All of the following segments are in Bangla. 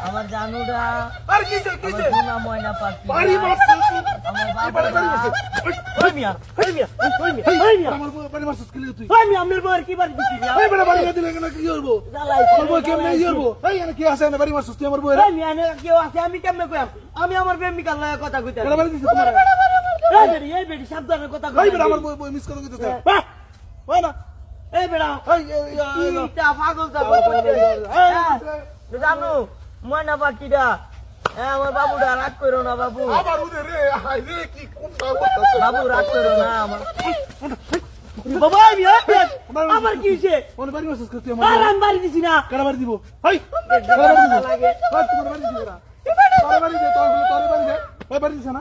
আমার জানুরা আর কিসে কিসে সোনা ময়না পাখি বাড়ি মারছিস আমার বাড়ি বাবা মারছিস ওই মিয়া আমার বাড়ি মারছিস কি তুই ওই মিয়া আমার বউয়ের কি বাড়ি দিছি এই বড় বাড়ি দিলে কেন কি করব আমার বউ কেমনে কি করব এই এনে কি আছে না বাড়ি মারছিস তুই আমার বউ ওই মিয়া কেউ আছে আমি কেমনে কইম আমি আমার প্রেমিকার লগে কথা কইতে কেন বাড়ি দিছিস তোমার এই বেটি সাবধানে কথা এই কই বড় আমার বউ মিস করে দিতেছে বাহ ওই না এই বেড়া এই ইটা পাগল তা জানো ময়না পাখিটা আমার বাবুটা রাগ করো না বাবু আবার উদে রে হাই রে কি কোনটা করতেছ বাবু রাগ করো না আমার বাবা আমার কি হইছে কোন বাড়ি মারছিস তুই আর আমার আমি বাড়ি দিছি না কেন বাড়ি দিব এই কেন বাড়ি দিব লাগে ওই তোমার বাড়ি দিব না তোর বাড়ি দে তোর বাড়ি দে ওই বাড়ি দিছ না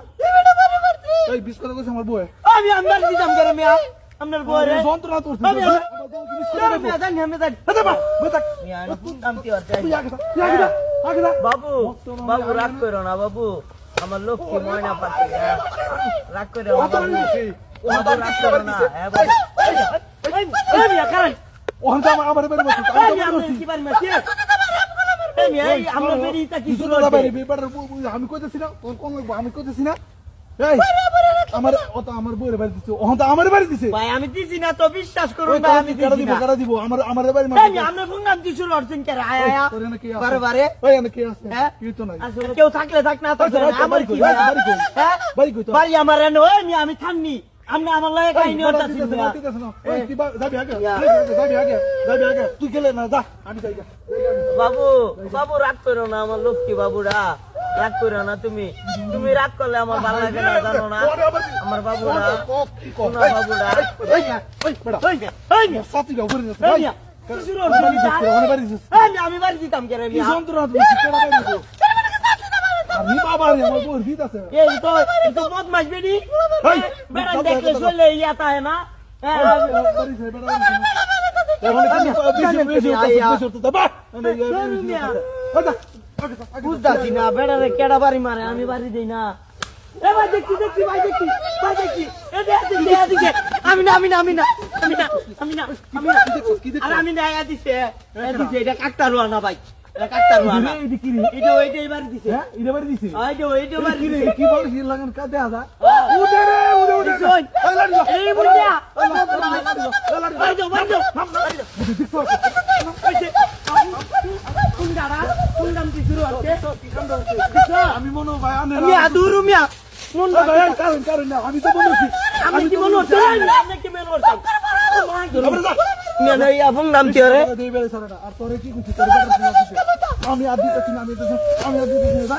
এই বিশ করে কইছ আমার বউ আমি বাড়ি দিতাম করে মিয়া আপনার বউরে যন্ত্রণা তোর আমি মিয়া জানি আমি জানি মিয়া আমি বাবু বাবু রাগ করো না বাবু আমার লক্ষ্মী ময়না পাখি রাগ করে বাবু রাগ করো না হ্যাঁ বাবু এই মিয়া কারণ ওখান থেকে আমার বাড়ি মারছিস কি বাড়ি মারছি এই মিয়া এই আমরা বেরিটা কি শুরু আমি কইতেছি না তোর কোন লাগবো আমি কইতেছি না এই আমার অত আমার বউয়ের বাড়ি দিছে ওখান থেকে আমার বাড়ি দিছে ভাই আমি দিছি না তো বিশ্বাস করুন ভাই আমি দিছি না কারা দিব আমার বাড়ি এই মারছিস মিয়া আমরা ফোন নাম দিছু লড়ছেন কে আয়া তোর এনে কি আছে বারে বারে ওই এনে কি আছে হ্যাঁ? কি তো নাই আসলে কেউ থাকলে থাক না থাকলে না, আমার কি বাড়ি ভাই? কই? হ্যাঁ? বাড়ি কই তো বাড়ি আমার এনে ওই মিয়া আমি থামনি আপনি আমার লাগে কাহিনী হতাছি মিয়া তুই গেলে না যা আমি যাই বাবু বাবু রাগ করো না আমার লক্ষ্মী বাবুরা রাগ করো না তুমি তুমি রাগ করলে আমার ভালো লাগে না জানো না আমার বাবুরা সোনা বাবুরা ওই মিয়া, ওই মিয়া, সাথী গাও করে ওই মিয়া, কি শুরু হলো? এই মিয়া, আমি বাড়ি দিতাম কে রে মিয়া? আমি বাবা রে আমার বউর দিত আছে এই তো বদমাশ বেডি এই, বেড়ান দেখলে চলে ইয়াতা হয় না হ্যাঁ, বুঝতাছি না বেড়ারে কেডা বাড়ি মারে আমি বাড়ি দেই না এ ভাই দেখছি দেখছি ভাই দেখছি ভাই দেখছি এ দেখছি আমি না আমি না আমি না আমি না আমি না আমি না আর আমি না এ দিছে এটা কাকটা রুয়া না ভাই এটা কাকটা রুয়া না এটা ওইটাই বাড়ি দিছে এইটা বাড়ি দিছে কি বল কি লাগান কা দেখা যা এই বুড়িয়া ভাই যাও কোন দাঁড়া কোন নাম কি শুরু হচ্ছে আমি মনে ভাই মিয়া দুরু মিয়া মন কারণ না আমি তো বলছি আমি কি মনে হচ্ছে আমি কি মনে হচ্ছে মিয়া না ইয়া ফোন নাম কি রে আর তোরে কি কইছি আমি আদি করছি না আমি আদি করছি না